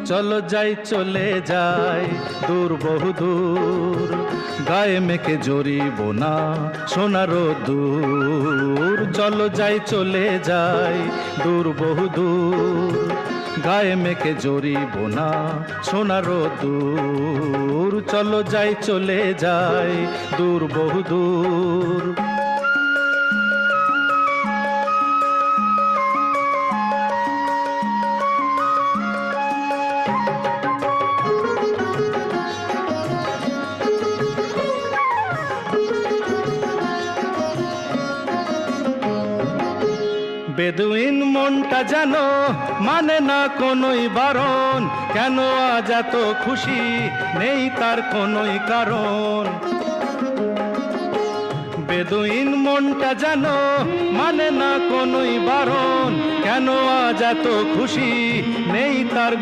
চলো যাই চলে যাই দূর বহু দূর, গায়ে মেখে জড়িব না সোনার দূর। চলো যাই চলে যাই দূর বহু দূর, গায়ে মেখে জড়িব না সোনার দূর। চলো যাই চলে যাই দূর বহু দূর। thirsty বেদুইন মনটা যেন মানে না কোনোই বারণ, কেন আজ এত খুশি নেই তার কোনোই কারণ। বেদুইন মনটা যেন মানে না কোনোই বারণ, কেন আজ এত খুশি নেই তার